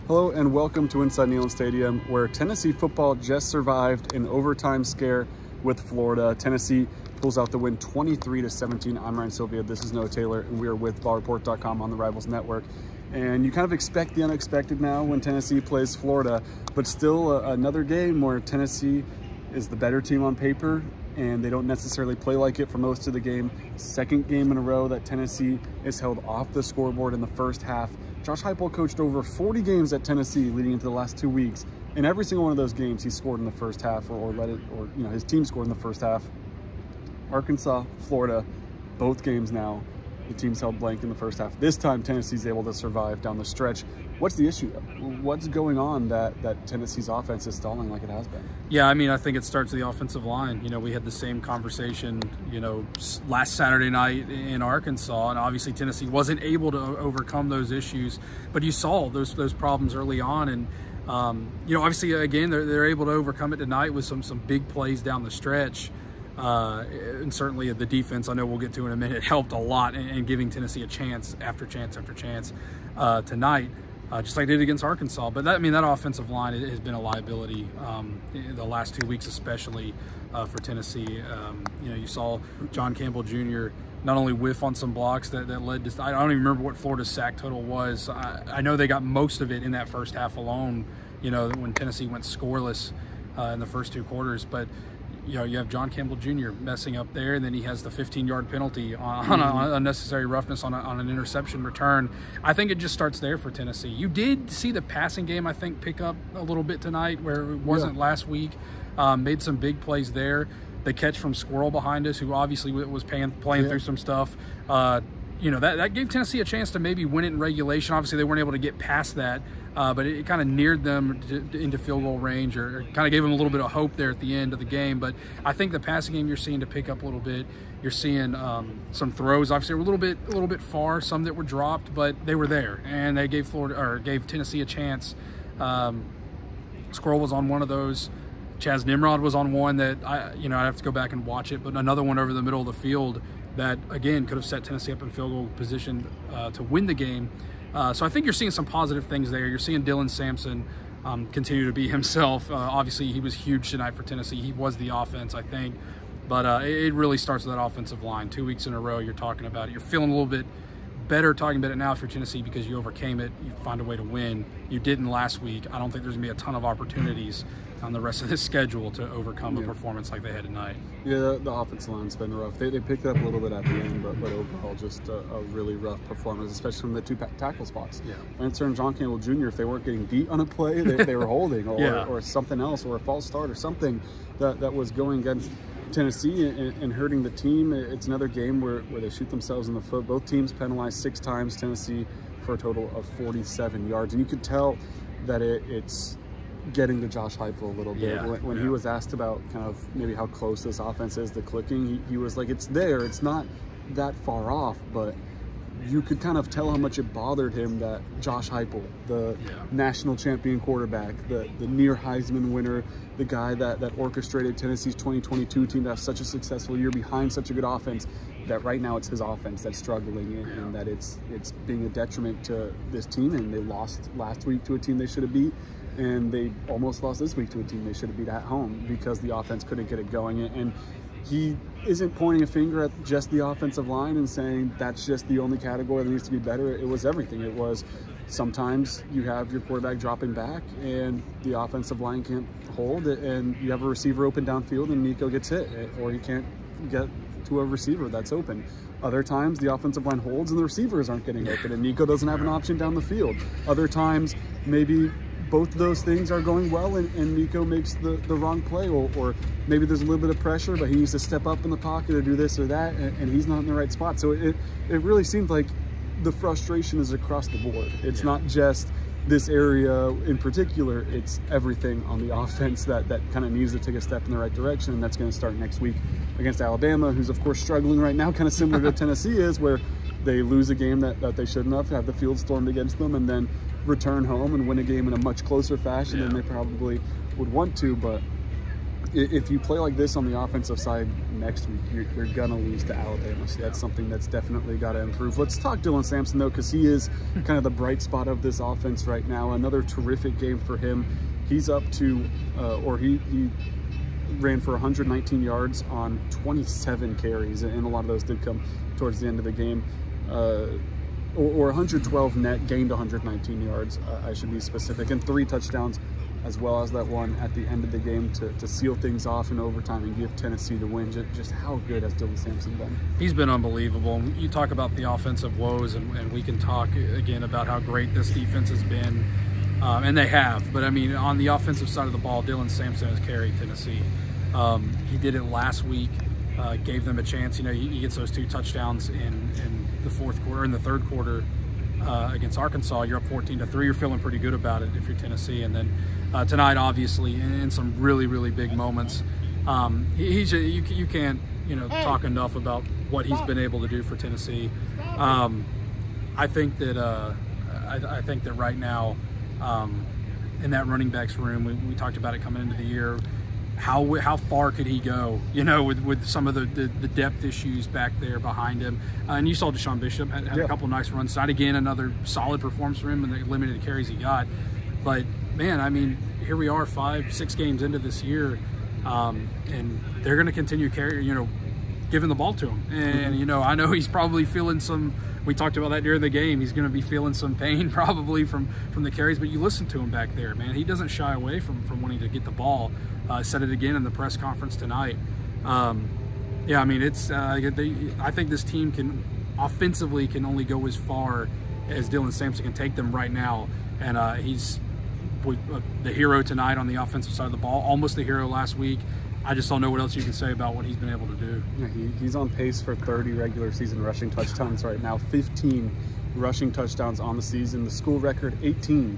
Hello and welcome to Inside Neyland Stadium, where Tennessee football just survived an overtime scare with Florida. Tennessee pulls out the win 23-17. I'm Ryan Sylvia, this is Noah Taylor, and we are with VolReport.com on the Rivals Network. And you kind of expect the unexpected now when Tennessee plays Florida, but still another game where Tennessee is the better team on paper, and they don't necessarily play like it for most of the game. Second game in a row that Tennessee is held off the scoreboard in the first half. Josh Heupel coached over 40 games at Tennessee leading into the last 2 weeks. In every single one of those games, he scored in the first half, or his team scored in the first half. Arkansas, Florida, both games now, the team's held blank in the first half. This time, Tennessee's able to survive down the stretch. What's the issue? What's going on that Tennessee's offense is stalling like it has been? Yeah, I mean, I think it starts with the offensive line. You know, we had the same conversation, last Saturday night in Arkansas, and obviously Tennessee wasn't able to overcome those issues, but you saw those problems early on, and obviously again they're able to overcome it tonight with some big plays down the stretch. And certainly the defense, I know we'll get to in a minute, helped a lot in giving Tennessee a chance after chance after chance tonight, just like they did against Arkansas. But that offensive line has been a liability the last 2 weeks, especially for Tennessee. You saw John Campbell Jr. not only whiff on some blocks that led to, I don't even remember what Florida's sack total was. I know they got most of it in that first half alone, when Tennessee went scoreless in the first 2 quarters. But you have John Campbell Jr. messing up there, and then he has the 15-yard penalty on unnecessary roughness on an interception return. I think it just starts there for Tennessee. You did see the passing game, I think, pick up a little bit tonight where it wasn't last week. Made some big plays there. The catch from Squirrel behind us, who obviously was playing through some stuff. That gave Tennessee a chance to maybe win it in regulation. Obviously, they weren't able to get past that, but it kind of neared them into field goal range, or kind of gave them a little bit of hope there at the end of the game. But I think the passing game you're seeing to pick up a little bit. You're seeing some throws. Obviously, were a little bit far. Some that were dropped, but they were there, and they gave Tennessee a chance. Squirrel was on one of those. Chaz Nimrod was on one that I have to go back and watch it, but another one over the middle of the field that, again, could have set Tennessee up in field goal position to win the game. So I think you're seeing some positive things there. You're seeing Dylan Sampson continue to be himself. Obviously, he was huge tonight for Tennessee. He was the offense, I think. But it really starts with that offensive line. 2 weeks in a row, you're talking about it. You're feeling a little bit better talking about it now for Tennessee because you overcame it. You find a way to win. You didn't last week. I don't think there's going to be a ton of opportunities on the rest of this schedule to overcome a performance like they had tonight. Yeah, the offensive line's been rough. They picked it up a little bit at the end, but overall just a really rough performance, especially from the 2 tackle spots. Yeah. Answer and John Campbell Jr., if they weren't getting beat on a play, they were holding or something else, or a false start or something that was going against Tennessee and hurting the team. It's another game where they shoot themselves in the foot. Both teams penalized 6 times, Tennessee for a total of 47 yards. And you could tell that it's getting to Josh Heupel a little bit. When he was asked about kind of maybe how close this offense is to clicking, he was like, it's there. It's not that far off, but you could kind of tell how much it bothered him that Josh Heupel, the national champion quarterback, the near Heisman winner, the guy that orchestrated Tennessee's 2022 team to have such a successful year behind such a good offense, that right now it's his offense that's struggling and that it's being a detriment to this team. And they lost last week to a team they should have beat, and they almost lost this week to a team they should have beat at home because the offense couldn't get it going. And he isn't pointing a finger at just the offensive line and saying that's just the only category that needs to be better. It was everything. It was sometimes you have your quarterback dropping back and the offensive line can't hold it, and you have a receiver open downfield and Nico gets hit, or he can't get to a receiver that's open. Other times the offensive line holds and the receivers aren't getting open and Nico doesn't have an option down the field. Other times maybe both of those things are going well and Nico makes the wrong play, or maybe there's a little bit of pressure, but he needs to step up in the pocket or do this or that, and he's not in the right spot. So it really seems like the frustration is across the board. It's not just this area in particular, it's everything on the offense that kind of needs to take a step in the right direction, and that's going to start next week against Alabama, who's of course struggling right now, kind of similar to Tennessee is, where they lose a game that they shouldn't have the field stormed against them, and then return home and win a game in a much closer fashion than they probably would want to. But if you play like this on the offensive side next week, you're going to lose to Alabama. So that's something that's definitely got to improve. Let's talk Dylan Sampson, though, because he is kind of the bright spot of this offense right now. Another terrific game for him. He's up to, he ran for 119 yards on 27 carries, and a lot of those did come towards the end of the game. Or 112 net, gained 119 yards, I should be specific, and 3 touchdowns, as well as that one at the end of the game to seal things off in overtime and give Tennessee the win. Just how good has Dylan Sampson been? He's been unbelievable. You talk about the offensive woes, and we can talk again about how great this defense has been, and they have. But, I mean, on the offensive side of the ball, Dylan Sampson has carried Tennessee. He did it last week, gave them a chance. You know, he gets those 2 touchdowns in the fourth quarter, in the third quarter against Arkansas. You're up 14-3. You're feeling pretty good about it if you're Tennessee. And then tonight, obviously, in some really, really big moments, you can't, talk enough about what he's been able to do for Tennessee. I think that right now, in that running backs room, we talked about it coming into the year. How far could he go, with some of the depth issues back there behind him. And you saw Deshaun Bishop had a couple nice runs tonight. Again, another solid performance for him in the limited carries he got. But, man, I mean, here we are 5-6 games into this year, and they're going to continue giving the ball to him. And, I know he's probably feeling some – we talked about that during the game. He's going to be feeling some pain probably from the carries, but you listen to him back there, man. He doesn't shy away from wanting to get the ball. Said it again in the press conference tonight. Yeah, I mean, it's I think this team can offensively can only go as far as Dylan Sampson can take them right now, and he's the hero tonight on the offensive side of the ball, almost the hero last week. I just don't know what else you can say about what he's been able to do. Yeah, he's on pace for 30 regular season rushing touchdowns right now, 15 rushing touchdowns on the season. The school record, 18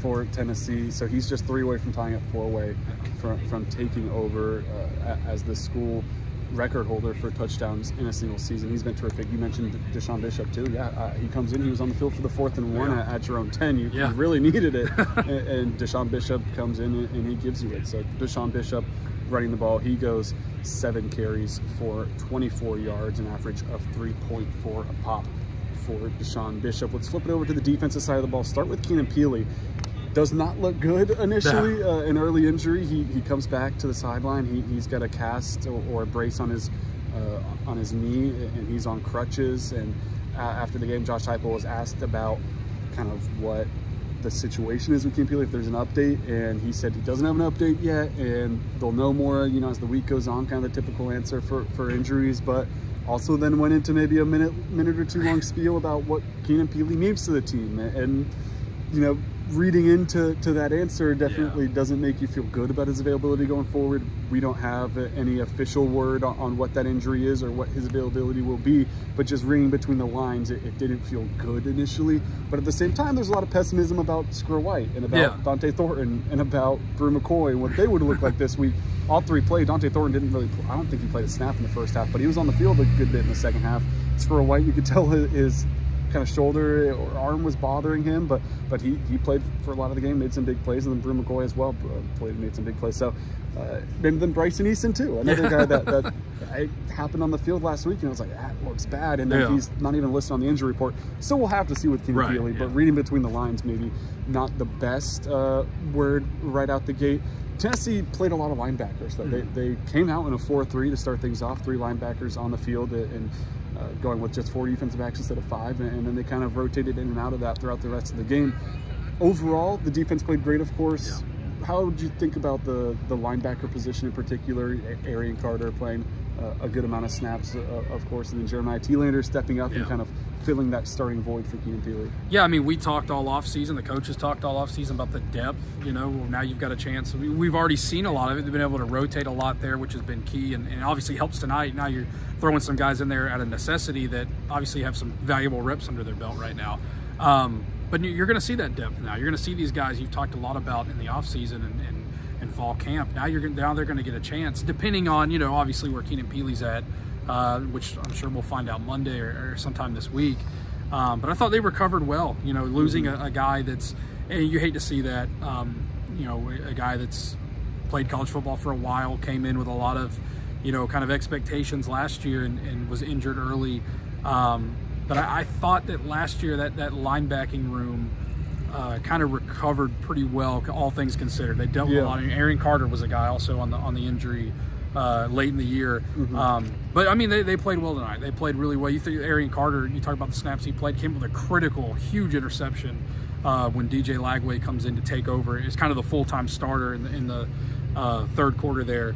for Tennessee. So he's just 3 away from tying it 4 away from taking over as the school record holder for touchdowns in a single season. He's been terrific. You mentioned Deshaun Bishop too. Yeah, he comes in. He was on the field for the 4th and 1 at your own 10. You really needed it, and Deshaun Bishop comes in and he gives you it. So Deshaun Bishop running the ball, he goes 7 carries for 24 yards, an average of 3.4 a pop for Deshaun Bishop. Let's flip it over to the defensive side of the ball. Start with Keenan Peely. Does not look good initially. An early injury. He comes back to the sideline. He's got a cast or a brace on his knee, and he's on crutches. And after the game, Josh Heupel was asked about kind of what the situation is with Keenan Peely, if there's an update, and he said he doesn't have an update yet, and they'll know more, as the week goes on, kind of the typical answer for injuries, but also then went into maybe a minute or 2 long spiel about what Keenan Peely means to the team. And reading into that answer definitely doesn't make you feel good about his availability going forward. We don't have any official word on what that injury is or what his availability will be, but just reading between the lines, it didn't feel good initially. But at the same time, there's a lot of pessimism about Squirrel White and about Dante Thornton and about Brew McCoy and what they would look like this week. All 3 played. Dante Thornton didn't really, I don't think he played a snap in the first half, but he was on the field a good bit in the second half. Squirrel White, you could tell his kind of shoulder or arm was bothering him, but he played for a lot of the game, made some big plays, and then Brew McCoy as well made some big plays. So and then Bryson Easton too, another guy that happened on the field last week, and I was like, that looks bad, and then he's not even listed on the injury report. So we'll have to see with Keenan Peely, but reading between the lines, maybe not the best word right out the gate. Tennessee played a lot of linebackers. They came out in a 4-3 to start things off, 3 linebackers on the field, and going with just 4 defensive backs instead of 5, and then they kind of rotated in and out of that throughout the rest of the game. Overall, the defense played great, of course. How did you think about the linebacker position in particular? Arian Carter playing a good amount of snaps, of course, and then Jeremiah Thielander stepping up and kind of filling that starting void for Keenan Peely. Yeah, I mean, we talked all offseason. The coaches talked all offseason about the depth. Now you've got a chance. We've already seen a lot of it. They've been able to rotate a lot there, which has been key, and obviously helps tonight. Now you're throwing some guys in there out of necessity that obviously have some valuable reps under their belt right now. But you're going to see that depth now. You're going to see these guys you've talked a lot about in the offseason and fall camp. Now they're going to get a chance, depending on, obviously where Keenan Peely's at, which I'm sure we'll find out Monday or sometime this week. But I thought they recovered well, losing a guy that's, and you hate to see that, a guy that's played college football for a while, came in with a lot of, kind of expectations last year and was injured early. But I thought that last year that linebacking room kind of recovered pretty well, all things considered. They dealt with a lot. Aaron Carter was a guy also on the injury late in the year. But I mean, they played well tonight. They played really well. You think Aaron Carter, you talk about the snaps he played, came with a critical, huge interception when DJ Lagway comes in to take over. It's kind of the full-time starter in the third quarter there.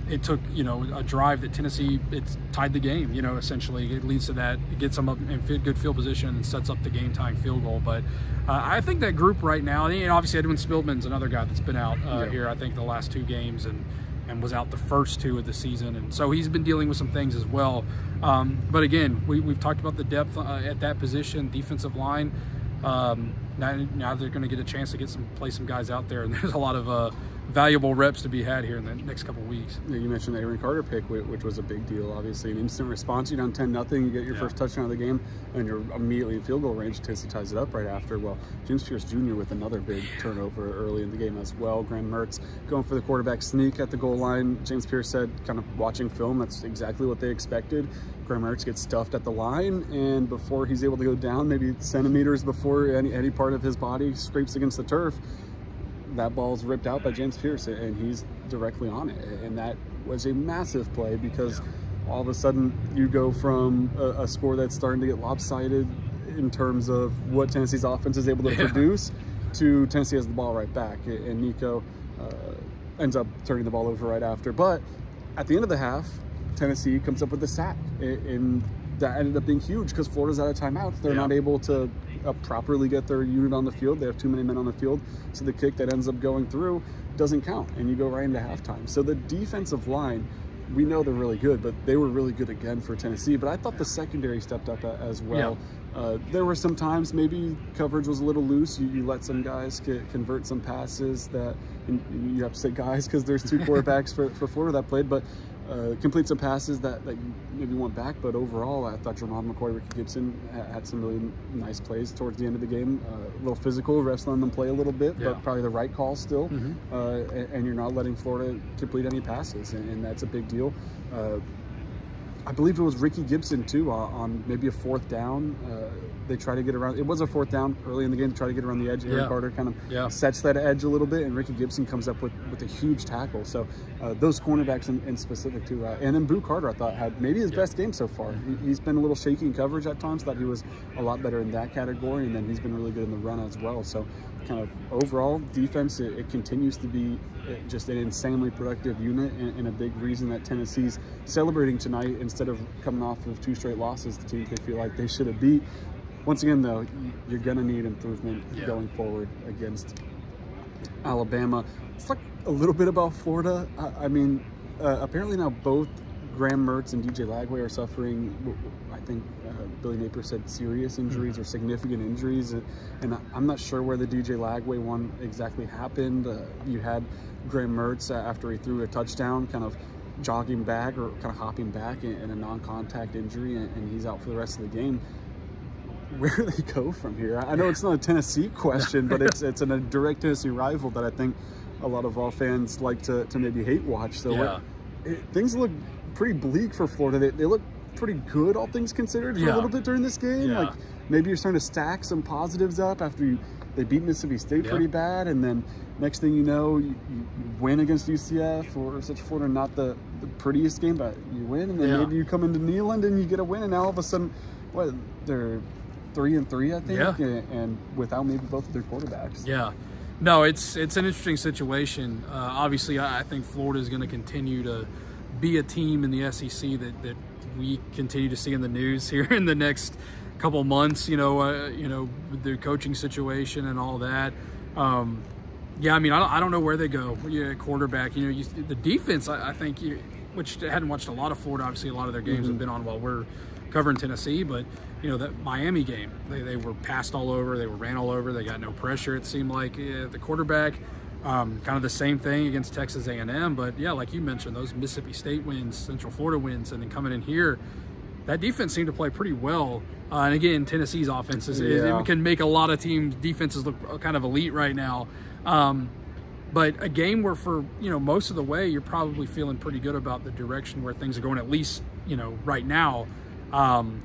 It took, a drive that Tennessee, it's tied the game, essentially. It leads to that. It gets them up in good field position and sets up the game-tying field goal. But I think that group right now, and obviously Edwin Spillman's another guy that's been out here, I think, the last 2 games and was out the first 2 of the season. And so he's been dealing with some things as well. But again, we've talked about the depth at that position, defensive line. Now they're going to get a chance to play some guys out there, and there's a lot of valuable reps to be had here in the next couple of weeks. Yeah, you mentioned the Aaron Carter pick, which was a big deal, obviously. An instant response. You're down 10-0, you get your first touchdown of the game, and you're immediately in field goal range. Tennessee ties it up right after. Well, James Pierce Jr. with another big turnover early in the game as well. Graham Mertz going for the quarterback sneak at the goal line. James Pierce said, kind of watching film, that's exactly what they expected. Graham Mertz gets stuffed at the line, and before he's able to go down, maybe centimeters before any part of his body scrapes against the turf, that ball's ripped out by James Pierce, and he's directly on it. And that was a massive play, because all of a sudden you go from a score that's starting to get lopsided in terms of what Tennessee's offense is able to produce, to Tennessee has the ball right back, and Nico ends up turning the ball over right after. But at the end of the half, Tennessee comes up with a sack, and that ended up being huge because Florida's out of timeouts. They're not able to properly get their unit on the field. They have too many men on the field, so the kick that ends up going through doesn't count, and you go right into halftime. So the defensive line, we know they're really good, but they were really good again for Tennessee. But I thought the secondary stepped up as well. There were some times maybe coverage was a little loose. You let some guys convert some passes that, and you have to say guys because there's 2 quarterbacks for Florida that played, but complete some passes that you maybe went back. But overall, I thought Jermon McCoy, Ricky Gibson had some really nice plays towards the end of the game. A little physical, wrestling them play a little bit, but probably the right call still. And you're not letting Florida complete any passes, and that's a big deal. I believe it was Ricky Gibson too on maybe a 4th down. They try to get around. It was a 4th down early in the game to try to get around the edge. Aaron Carter kind of sets that edge a little bit, and Ricky Gibson comes up with a huge tackle. So those cornerbacks in specific too. And then Boo Carter, I thought, had maybe his best game so far. He's been a little shaky in coverage at times. Thought he was a lot better in that category, and then he's been really good in the run as well. So kind of overall defense, it continues to be just an insanely productive unit, and a big reason that Tennessee's celebrating tonight instead of coming off of 2 straight losses the team could feel like they should have beat. Once again, though, you're going to need improvement going forward against Alabama. Let's talk a little bit about Florida. I mean, apparently now both Graham Mertz and DJ Lagway are suffering, I think Billy Napier said, serious injuries or significant injuries. And I'm not sure where the DJ Lagway one exactly happened. You had Graham Mertz, after he threw a touchdown, kind of jogging back or kind of hopping back in a non-contact injury, and he's out for the rest of the game. Where do they go from here? I know it's not a Tennessee question, but it's a direct Tennessee rival that I think a lot of Vol fans like to maybe hate watch. So things look pretty bleak for Florida. They look pretty good, all things considered, for a little bit during this game. Like maybe you're starting to stack some positives up after they beat Mississippi State pretty bad, and then next thing you know, you win against UCF or such. Florida, not the prettiest game, but you win, and then maybe you come into Neyland and you get a win, and now all of a sudden, what, they're 3-3, I think, and without maybe both of their quarterbacks. No, it's an interesting situation. Obviously, I think Florida is going to continue to be a team in the SEC that we continue to see in the news here in the next couple months. With their coaching situation and all that. I mean, I don't know where they go. Quarterback. The defense. I think, which I hadn't watched a lot of Florida. Obviously, a lot of their games have been on while we're covering Tennessee, but that Miami game, they were passed all over, they were ran all over, they got no pressure, it seemed like. The quarterback, kind of the same thing against Texas A&M, but like you mentioned, those Mississippi State wins, Central Florida wins, and then coming in here, that defense seemed to play pretty well. And again, Tennessee's offense it can make a lot of teams' defenses look kind of elite right now. But a game where for, you know, most of the way, you're probably feeling pretty good about the direction where things are going, at least, you know, right now. And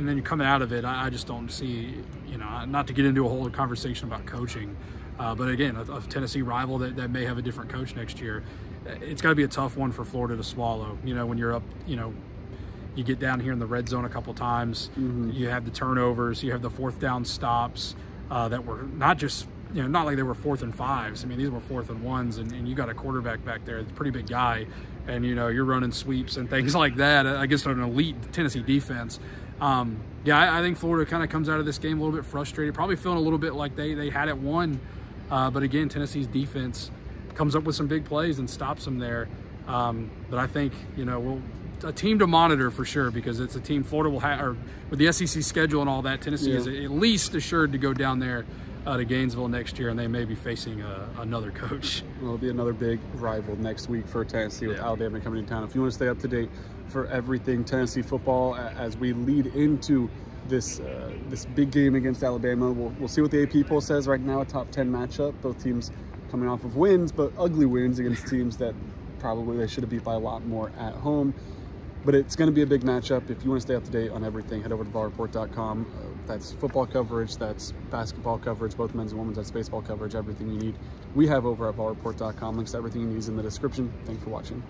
then you're coming out of it, I just don't see, you know, not to get into a whole conversation about coaching, but again, a Tennessee rival that may have a different coach next year. It's got to be a tough one for Florida to swallow. You know, when you're up, you know, you get down here in the red zone a couple times, you have the turnovers, you have the 4th down stops that were not just, you know, not like they were 4th and 5s. I mean, these were 4th and 1s, and you got a quarterback back there, it's a pretty big guy, and, you know, you're running sweeps and things like that against an elite Tennessee defense. Yeah, I think Florida kind of comes out of this game a little bit frustrated, probably feeling a little bit like they had it won. But again, Tennessee's defense comes up with some big plays and stops them there. But I think, you know, a team to monitor for sure, because it's a team Florida will have, or with the SEC schedule and all that, Tennessee is at least assured to go down there to Gainesville next year, and they may be facing another coach. It'll be another big rival next week for Tennessee with Alabama coming to town. If you want to stay up to date for everything Tennessee football as we lead into this big game against Alabama, we'll see what the AP poll says right now. A top 10 matchup, both teams coming off of wins, but ugly wins against teams that probably they should have beat by a lot more at home. But it's going to be a big matchup. If you want to stay up to date on everything, head over to VolReport.com. That's football coverage, that's basketball coverage, both men's and women's, that's baseball coverage, everything you need. We have over at VolReport.com. Links to everything you need is in the description. Thanks for watching.